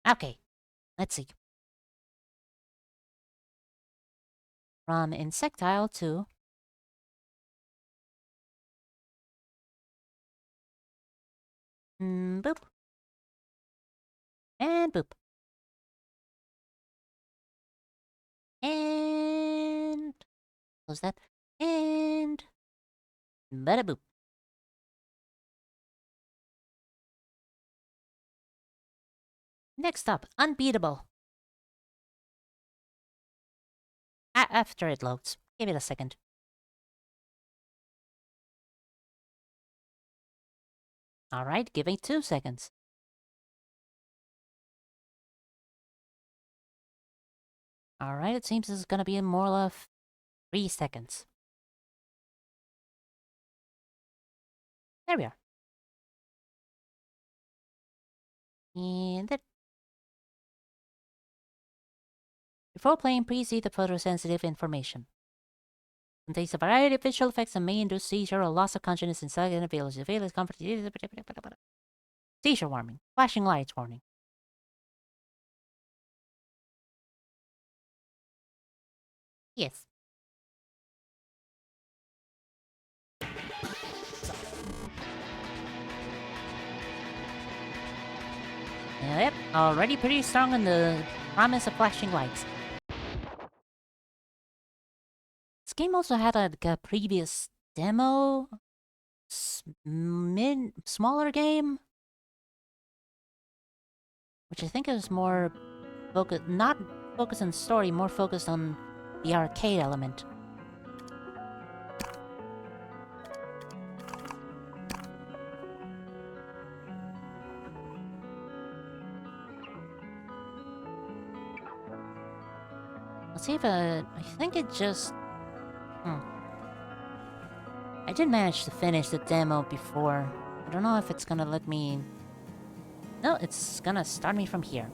Okay, let's see. From insectile to... boop. And boop. And... close that. And... bada boop. Next up, Unbeatable. After it loads. Give it a second. Alright, give it 2 seconds. Alright, it seems this is gonna be more of 3 seconds. There we are. And that. Before playing, please see the photosensitive information. Contains a variety of visual effects and may induce seizure or loss of consciousness in select individuals. The fail is comfort. Seizure warning. Flashing lights warning. Yes. Yep, already pretty strong on the promise of flashing lights. This game also had a previous demo, smaller game, which I think is more focused, not focused on story, more focused on the arcade element. Let's see if I think it just... I did manage to finish the demo before. I don't know if it's gonna let me... No, it's gonna start me from here.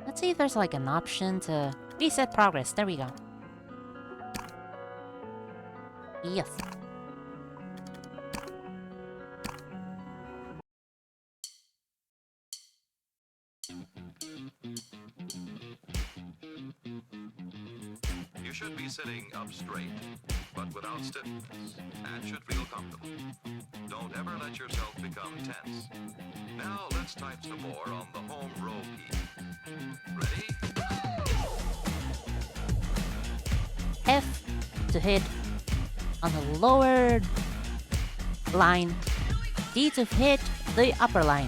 Let's see if there's like an option to reset progress. There we go. Yes. You should be sitting up straight, but without stiffness, and should feel comfortable. Don't ever let yourself become tense. Now let's type some more on the home row key. Ready? F to hit on the lower line. D to hit the upper line.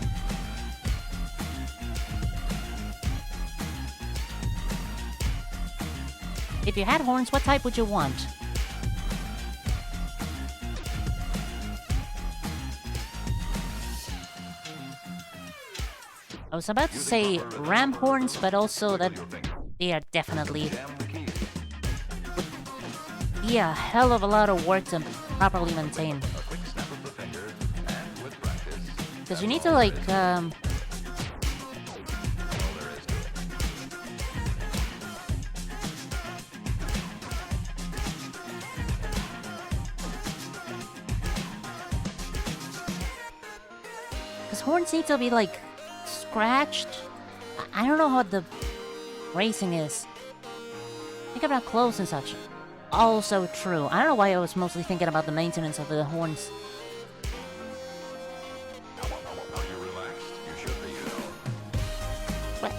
If you had horns, what type would you want? I was about to say ram horns, but also that they are definitely... would be a hell of a lot of work to properly maintain. Because you need to like, because horns need to be like scratched. I don't know how the racing is. Think about clothes and such. Also true. I don't know why I was mostly thinking about the maintenance of the horns. Are you relaxed? You should be, you know. What?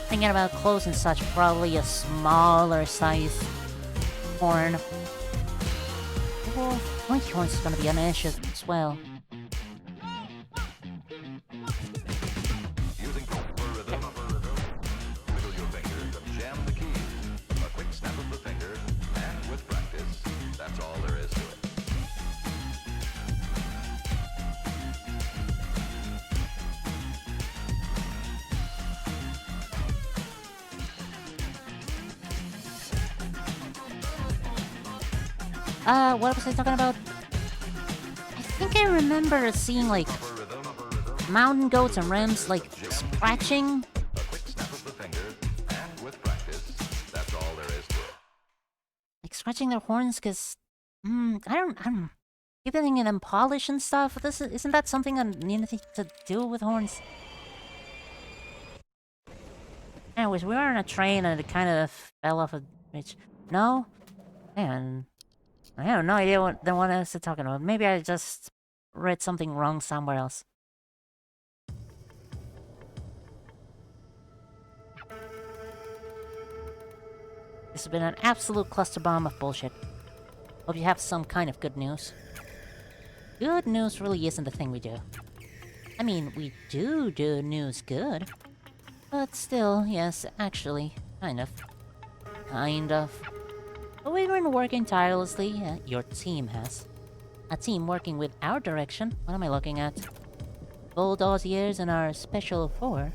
Thinking about clothes and such, probably a smaller size horn. Well, pointy horns is gonna be an issue as well. Using proper rhythm, wiggle your fingers and jam the keys. A quick snap of the finger, and with practice, that's all there is to it. What was I talking about? I think I remember seeing, like, mountain goats and rams, like, scratching? A quick snap of the finger, and with practice, that's all there is to it. Like, scratching their horns, because... I don't... Giving them polish and stuff? Isn't that something that needed to do with horns? Anyways, we were on a train and it kind of fell off a bridge. No? Man, I have no idea what they want us to talk about. Maybe I just read something wrong somewhere else. This has been an absolute cluster bomb of bullshit. Hope you have some kind of good news. Good news really isn't the thing we do. I mean, we do news good. But still, yes, actually, kind of. Kind of. But we've been working tirelessly, your team has. A team working with our direction. What am I looking at? Bulldozers and our Special 4.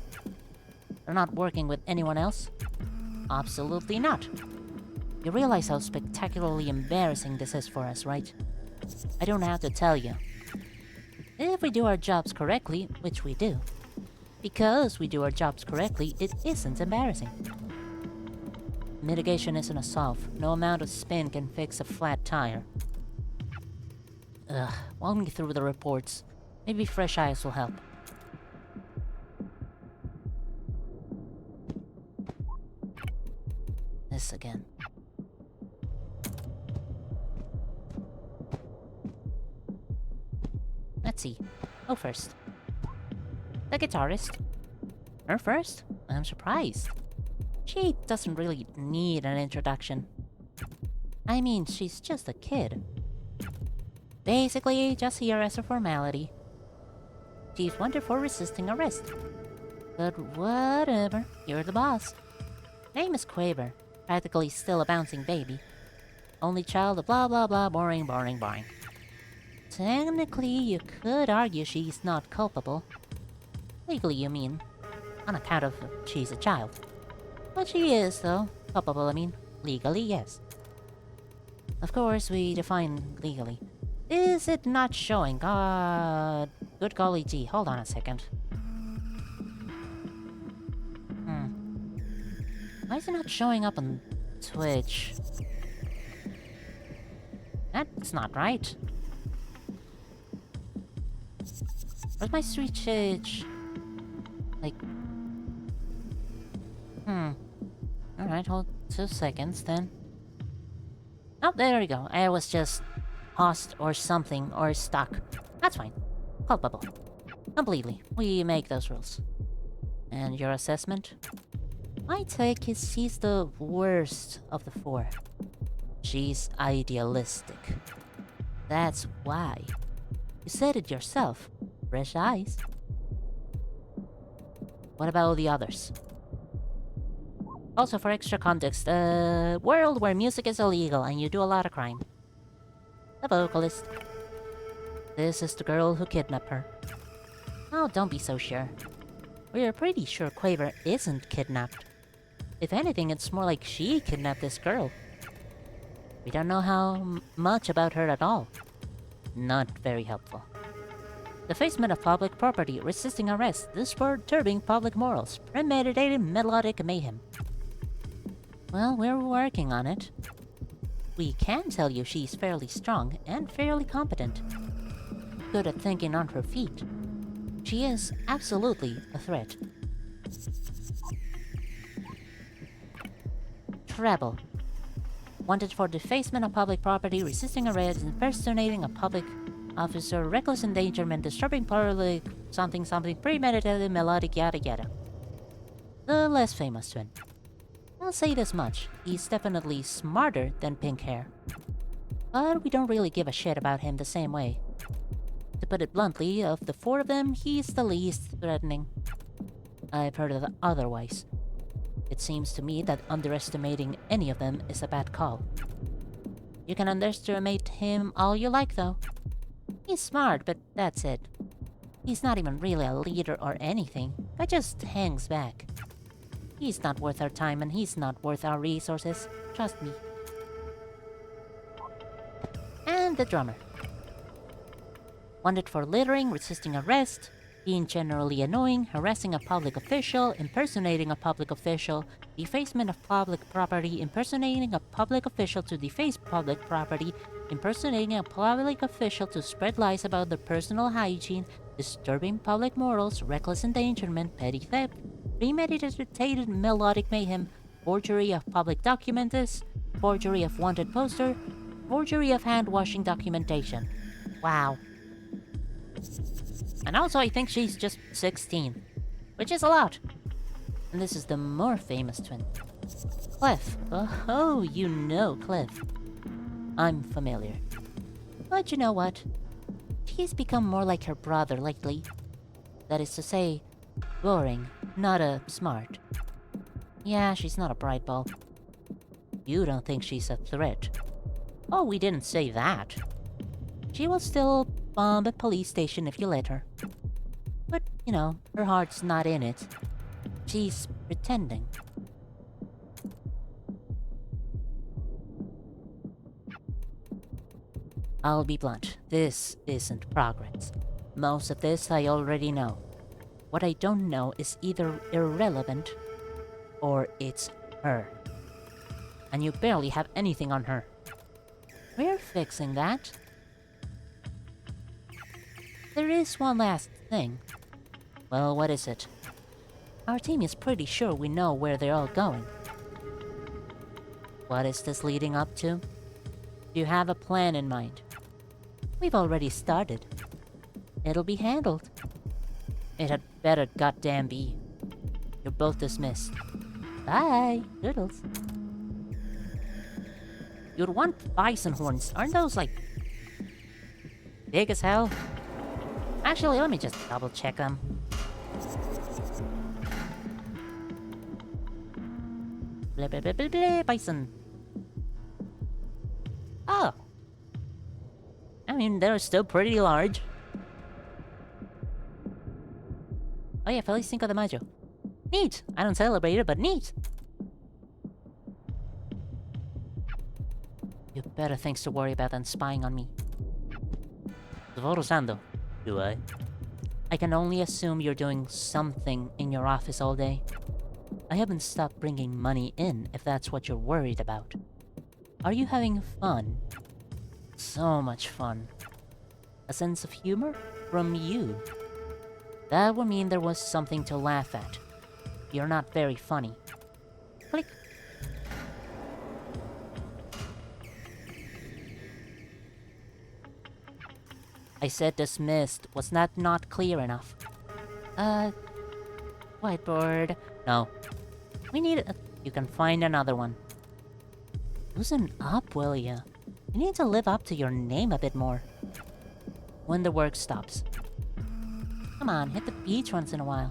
They're not working with anyone else? Absolutely not. You realize how spectacularly embarrassing this is for us, right? I don't have to tell you. If we do our jobs correctly, which we do, because we do our jobs correctly, it isn't embarrassing. Mitigation isn't a solve. No amount of spin can fix a flat tire. Ugh, walk me through the reports. Maybe fresh eyes will help. This again. Let's see. Who first? The guitarist. Her first? I'm surprised. She doesn't really need an introduction. I mean, she's just a kid. Basically, just here as a formality. She's wanted for resisting arrest. But whatever, you're the boss. Name is Quaver, practically still a bouncing baby. Only child of blah blah blah, boring, boring, boring. Technically, you could argue she's not culpable. Legally, you mean. On account of she's a child. But she is, though. Culpable, I mean. Legally, yes. Of course, we define legally. Is it not showing? Good golly gee, hold on a second. Why is it not showing up on Twitch? That's not right. Where's my Switch? Like... Alright, hold 2 seconds then. Oh, there we go. I was just paused or something, or stuck. That's fine. Culpable. Completely. We make those rules. And your assessment? My take is she's the worst of the 4. She's idealistic. That's why. You said it yourself. Fresh eyes. What about all the others? Also, for extra context, a world where music is illegal and you do a lot of crime. The vocalist. This is the girl who kidnapped her. Oh, don't be so sure. We're pretty sure Quaver isn't kidnapped. If anything, it's more like she kidnapped this girl. We don't know how much about her at all. Not very helpful. Defacement of public property, resisting arrest, disturbing public morals, premeditated melodic mayhem. Well, we're working on it. We can tell you she's fairly strong and fairly competent. Good at thinking on her feet. She is absolutely a threat. Treble. Wanted for defacement of public property, resisting arrest, impersonating a public officer, reckless endangerment, disturbing public something something, premeditated, melodic, yada yada. The less famous twin. I'll say this much, he's definitely smarter than Pink Hair. But we don't really give a shit about him the same way. To put it bluntly, of the 4 of them, he's the least threatening. I've heard of otherwise. It seems to me that underestimating any of them is a bad call. You can underestimate him all you like, though. He's smart, but that's it. He's not even really a leader or anything, but just hangs back. He's not worth our time and he's not worth our resources. Trust me. And the drummer. Wanted for littering, resisting arrest. being generally annoying, harassing a public official, impersonating a public official, defacement of public property, impersonating a public official to deface public property, impersonating a public official to spread lies about their personal hygiene, disturbing public morals, reckless endangerment, petty theft, premeditated melodic mayhem, forgery of public documents, forgery of wanted poster, forgery of hand-washing documentation. Wow. And also, I think she's just 16, which is a lot. And this is the more famous twin. Cliff. Oh, you know Cliff. I'm familiar. But you know what? He's become more like her brother lately. That is to say, boring, not smart. Yeah, she's not a bright bulb. You don't think she's a threat. Oh, we didn't say that. She will still bomb a police station if you let her. But, you know, her heart's not in it. She's pretending. I'll be blunt. This isn't progress. Most of this I already know. What I don't know is either irrelevant or it's her. And you barely have anything on her. We're fixing that. There is one last thing. Well, what is it? Our team is pretty sure we know where they're all going. What is this leading up to? Do you have a plan in mind? We've already started. It'll be handled. It had better goddamn be. You're both dismissed. Bye, Doodles. You'd want bison horns. Aren't those, like, big as hell? Actually, let me just double check them. Blah, blah, blah, blah, blah, bison. Oh. I mean, they're still pretty large. Oh yeah, Feliz Cinco de Mayo. Neat! I don't celebrate it, but neat! You have better things to worry about than spying on me. Sando, do I? I can only assume you're doing something in your office all day. I haven't stopped bringing money in, if that's what you're worried about. Are you having fun? So much fun. A sense of humor? From you. That would mean there was something to laugh at. You're not very funny. Click. I said dismissed. Was that not clear enough? Whiteboard. No. We need a... You can find another one. Loosen up, will ya? You need to live up to your name a bit more. When the work stops. Come on, hit the beach once in a while.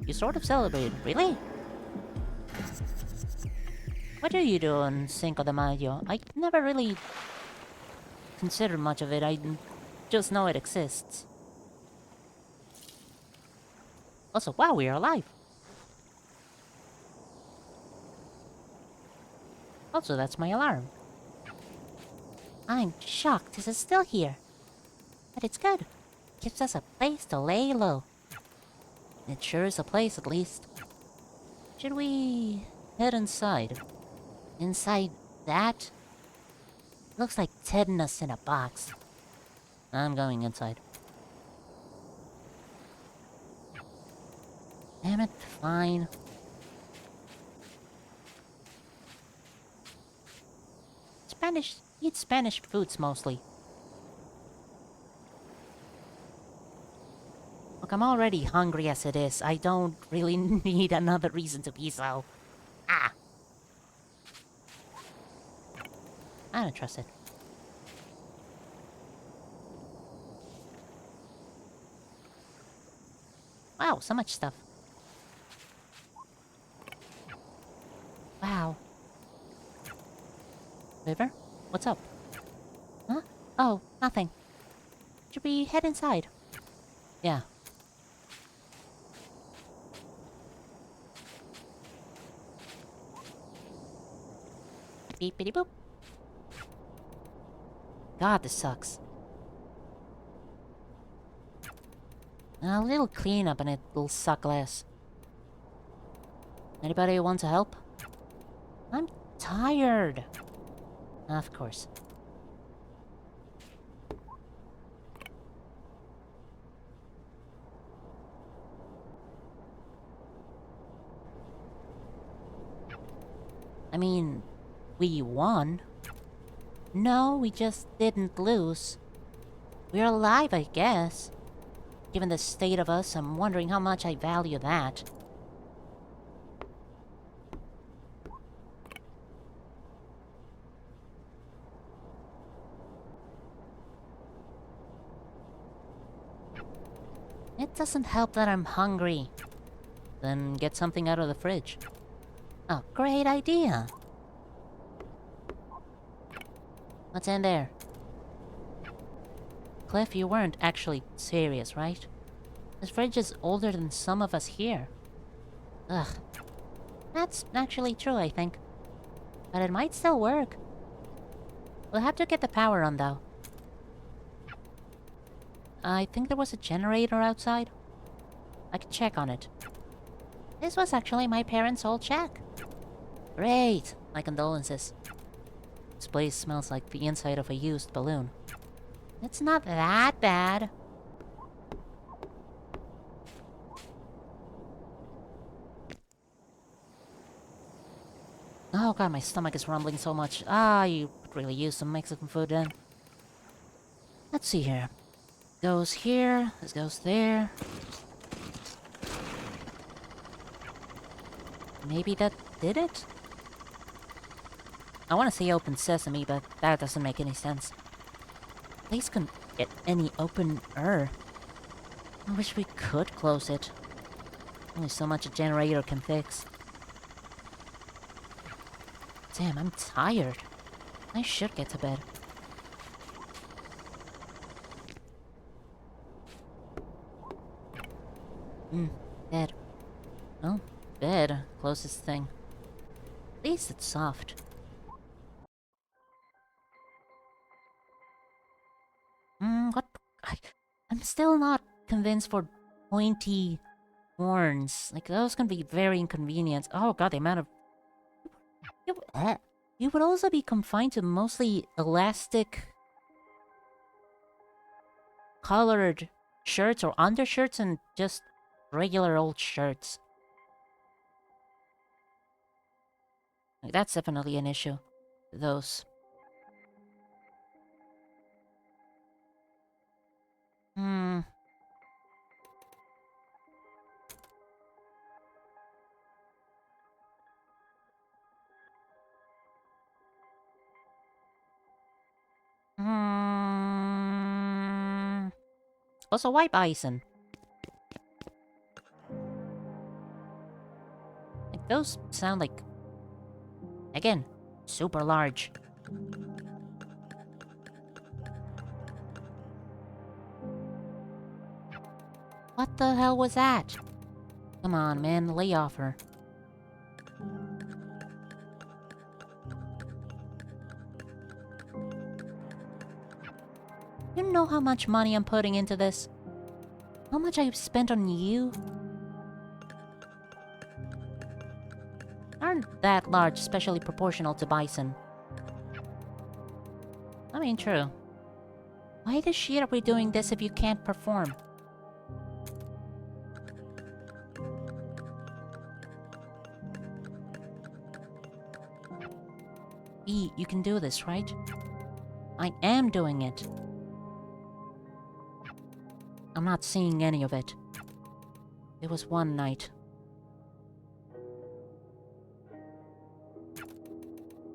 You sort of celebrated, really? What do you do on Cinco de Mayo? I never really considered much of it. I just know it exists. Also, wow, we are alive. Also, that's my alarm. I'm shocked this is still here. But it's good. Gives us a place to lay low. It sure is a place, at least. Should we head inside? Inside that? Looks like tetanus in a box. I'm going inside. Damn it, fine. Eat Spanish foods mostly. Look, I'm already hungry as it is. I don't really need another reason to be so. Ah! I don't trust it. Wow, so much stuff. Wow. River? What's up? Huh? Oh, nothing. Should we head inside? Yeah. Beepity boop. God, this sucks. A little cleanup and it'll suck less. Anybody want to help? I'm tired. Of course. I mean, we won. No, we just didn't lose. We're alive, I guess. Given the state of us, I'm wondering how much I value that. It doesn't help that I'm hungry. Then get something out of the fridge. Oh, great idea. What's in there? Cliff, you weren't actually serious, right? This fridge is older than some of us here. Ugh. That's actually true, I think. But it might still work. We'll have to get the power on, though. I think there was a generator outside. I can check on it. This was actually my parents' old shack. Great! My condolences. This place smells like the inside of a used balloon. It's not that bad. Oh god, my stomach is rumbling so much. Ah, you could really use some Mexican food then. Let's see here. Goes here, this goes there. Maybe that did it? I want to say open sesame, but that doesn't make any sense. Place couldn't get any opener. I wish we could close it. Only so much a generator can fix. Damn, I'm tired. I should get to bed. Bed. Oh, bed. Closest thing. At least it's soft. What? I'm still not convinced for pointy horns. Like, those can be very inconvenient. Oh god, the amount of... You would also be confined to mostly elastic... colored shirts or undershirts and just regular old shirts. Like, that's definitely an issue. Those. Also, why bison? Like, those sound like... Again, super large. What the hell was that? Come on, man, lay off her. You know how much money I'm putting into this? How much I've spent on you? Aren't that large, especially proportional to bison. I mean, true. Why the shit are we doing this if you can't perform? E, you can do this, right? I am doing it. I'm not seeing any of it. It was one night.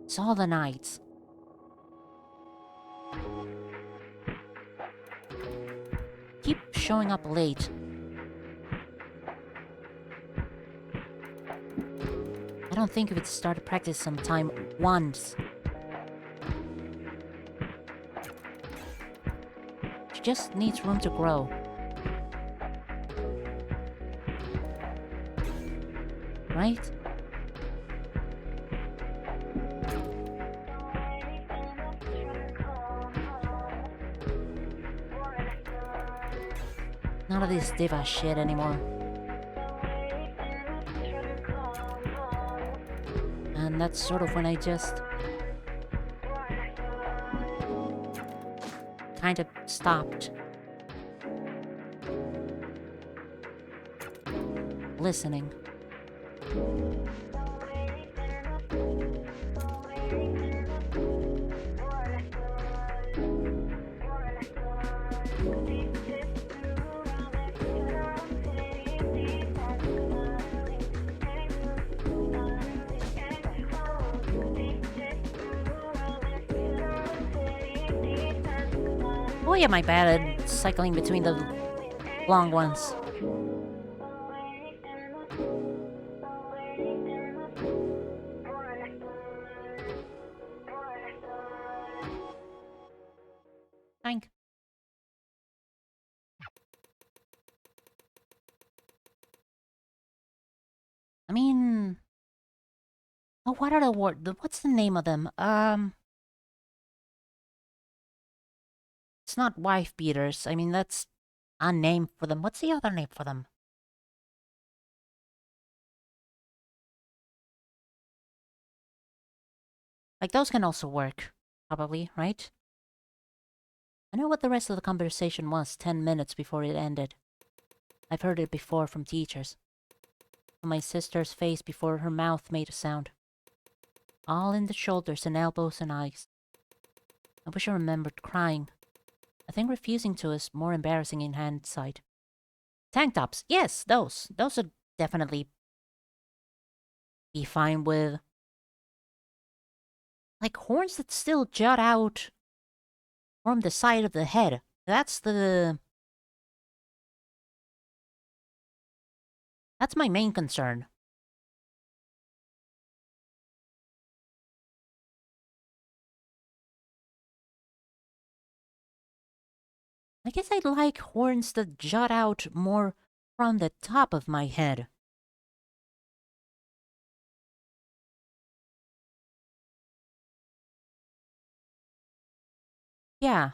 It's all the nights. Keep showing up late. I don't think we'd start practice sometime once. She just needs room to grow. Right? None of this diva shit anymore. And that's sort of when I just kind of stopped listening. Boy, am I bad at cycling between the long ones. Thank. I mean... Oh, what are the what's the name of them? It's not wife beaters. I mean, that's a name for them. What's the other name for them? Like, those can also work. Probably, right? I know what the rest of the conversation was 10 minutes before it ended. I've heard it before from teachers. From my sister's face before her mouth made a sound. All in the shoulders and elbows and eyes. I wish I remembered crying. I think refusing to is more embarrassing in hindsight. Tank tops, yes, those. Those would definitely be fine with. Like horns that still jut out from the side of the head. That's my main concern. I guess I'd like horns that jut out more from the top of my head. Yeah.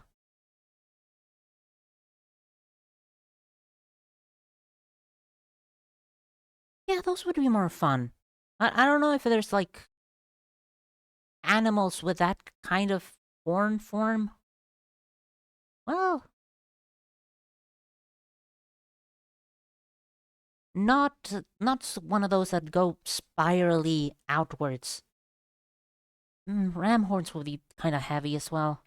Yeah, those would be more fun. I don't know if there's like animals with that kind of horn form. Well, not one of those that go spirally outwards. Ram horns would be kind of heavy as well.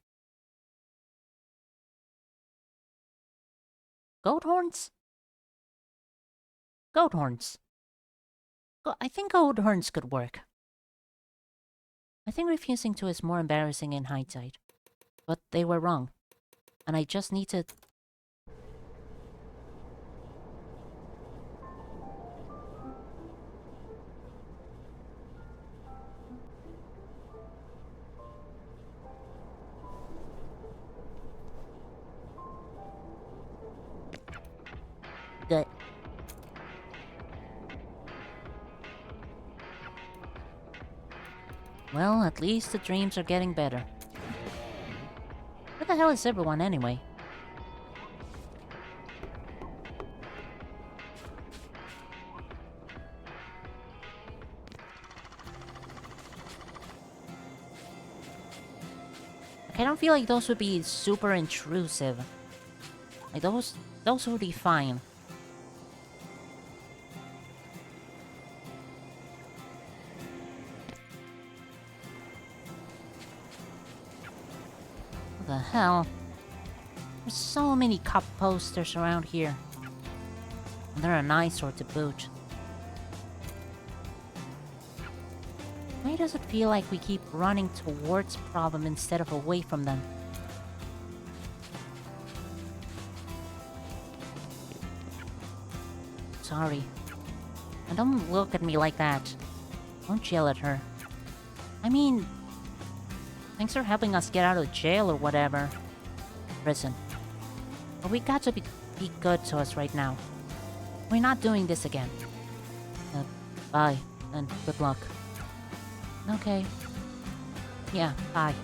Goat horns? Goat horns. I think goat horns could work. I think refusing to is more embarrassing in hindsight. But they were wrong. And I just need to... Good. Well, at least the dreams are getting better. Where the hell is everyone anyway? I don't feel like those would be super intrusive. Like those would be fine. What the hell? There's so many cup posters around here. And they're an eyesore to boot. Why does it feel like we keep running towards problem instead of away from them? Sorry. And don't look at me like that. Don't yell at her. I mean... Thanks for helping us get out of jail or whatever. Prison. But we got to be good to us right now. We're not doing this again. Bye. And good luck. Okay. Yeah, bye.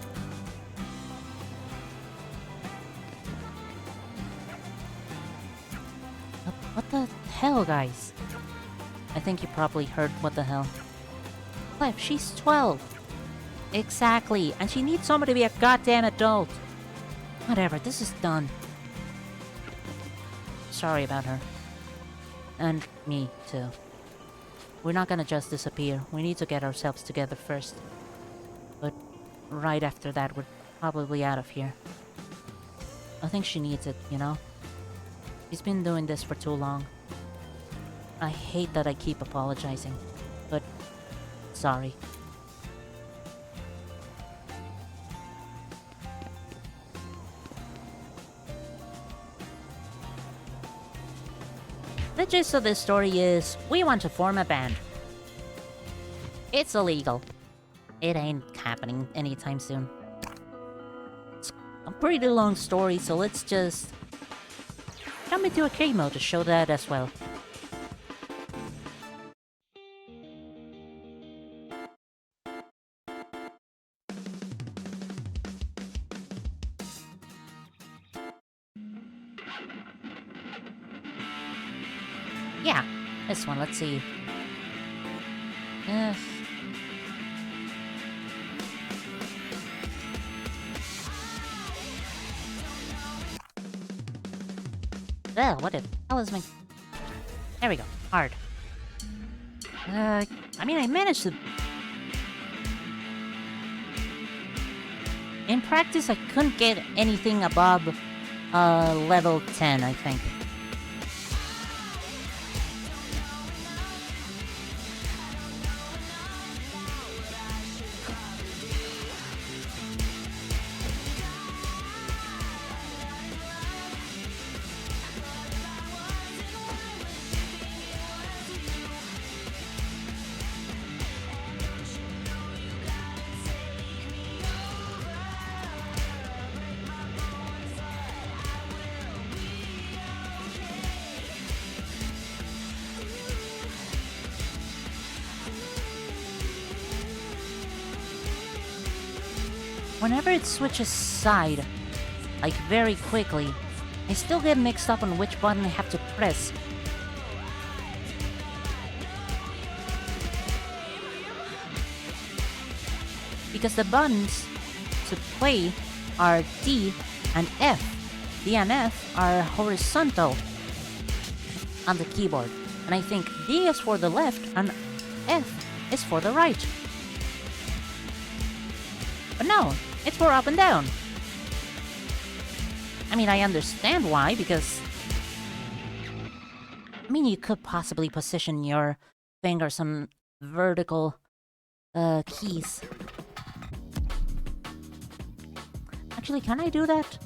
What the hell, guys? I think you probably heard what the hell. Clef, she's 12. Exactly, and she needs somebody to be a goddamn adult. Whatever, this is done. Sorry about her. And me, too. We're not gonna just disappear. We need to get ourselves together first. But right after that, we're probably out of here. I think she needs it, you know? She's been doing this for too long. I hate that I keep apologizing, but sorry. The gist of this story is, we want to form a band. It's illegal. It ain't happening anytime soon. It's a pretty long story, so let's just jump into arcade mode to show that as well. Yeah, this one, let's see. What the hell is my... There we go, hard. I mean, I managed to... In practice, I couldn't get anything above, level 10, I think. Whenever it switches side, like very quickly, I still get mixed up on which button I have to press. Because the buttons to play are D and F. D and F are horizontal on the keyboard. And I think D is for the left and F is for the right. But no, it's for up and down. I mean, I understand why, because... I mean, you could possibly position your fingers on vertical keys. Actually, can I do that?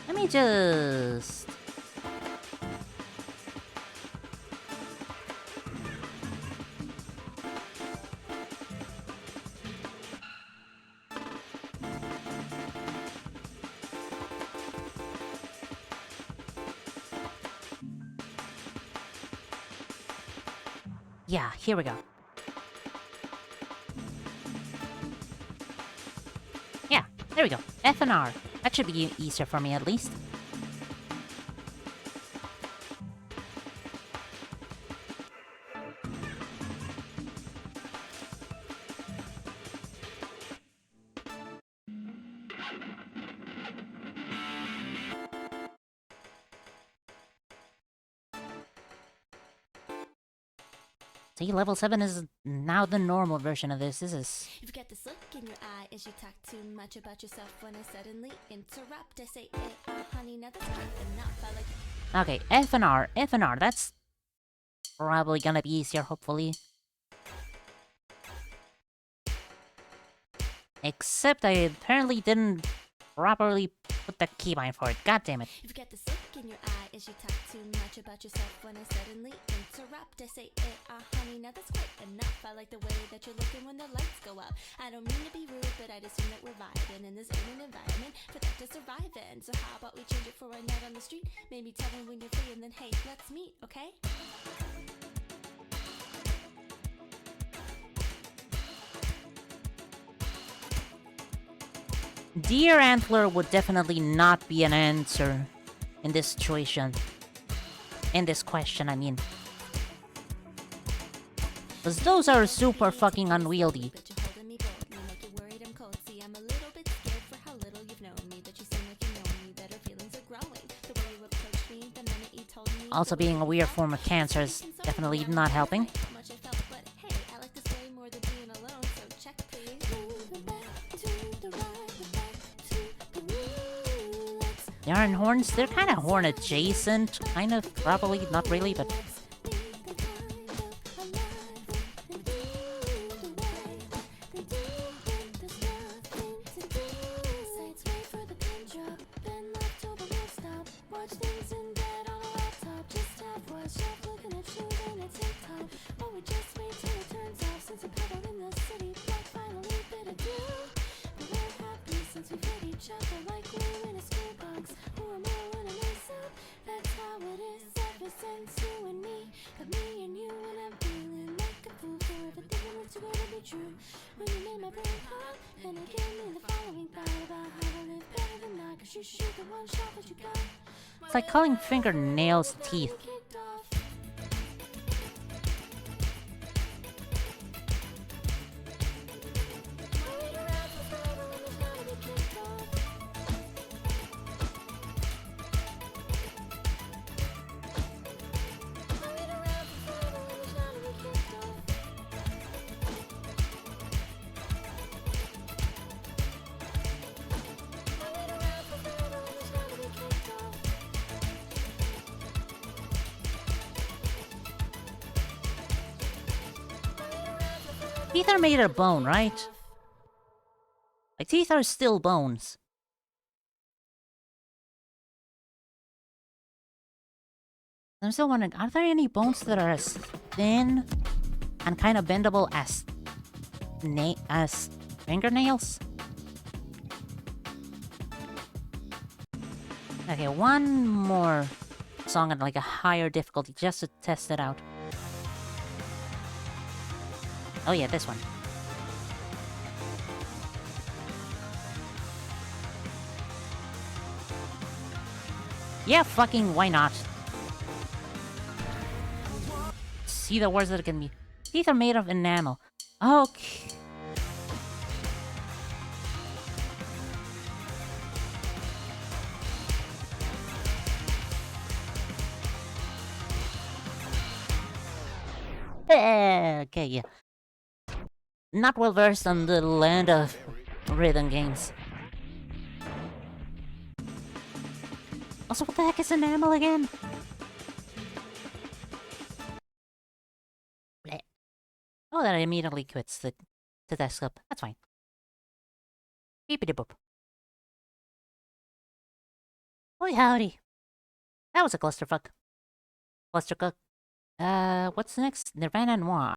Let me just... Yeah, here we go. Yeah, there we go. F and R. That should be easier for me, at least. See, level 7 is now the normal version of this. This is... You've got this look in your eye as you talk too much about yourself when I suddenly interrupt. I say, hey, honey, now that's good enough. I like... Okay, F and R. F and R. That's probably gonna be easier, hopefully. Except I apparently didn't properly put the keybind for it. God damn it. You've got this look in your eye as you talk too much about yourself when I suddenly interrupt. I say, hey, honey, now that's quite enough. I like the way that you're looking when the lights go out. I don't mean to be rude, but I'd assume that we're vibing in this ain't an environment for that to survive in. So how about we change it for a night on the street? Maybe tell me when you're free and then, hey, let's meet, okay? Deer antler would definitely not be an answer in this situation. In this question, I mean. Because those are super fucking unwieldy. But you're holding me bold, you make you worried I'm cold. See, I'm a little bit scared for how little you've known me. That you seem like you know me, that our feelings are growing. The way you approached me, the minute you told me. Also, being a weird form of cancer is definitely not helping. How much I felt, but hey, I like this way more than being alone, so check please. They aren't horns, they're kind of horn adjacent. Kind of, probably, not really, but. It's like calling fingernails teeth. Teeth are made of bone, right? Like, teeth are still bones. I'm still wondering, are there any bones that are as thin and kind of bendable as fingernails? Okay, one more song at like a higher difficulty just to test it out. Oh yeah, this one. Yeah, fucking why not? See the words that it can be. Teeth are made of enamel. Okay. Okay, yeah. Not well versed on the land of rhythm games. Also, what the heck is enamel again? Blech. Oh, that immediately quits the desktop. That's fine. Beepity boop. Holy howdy. That was a clusterfuck. Clustercook. What's next? Nirvana Noir.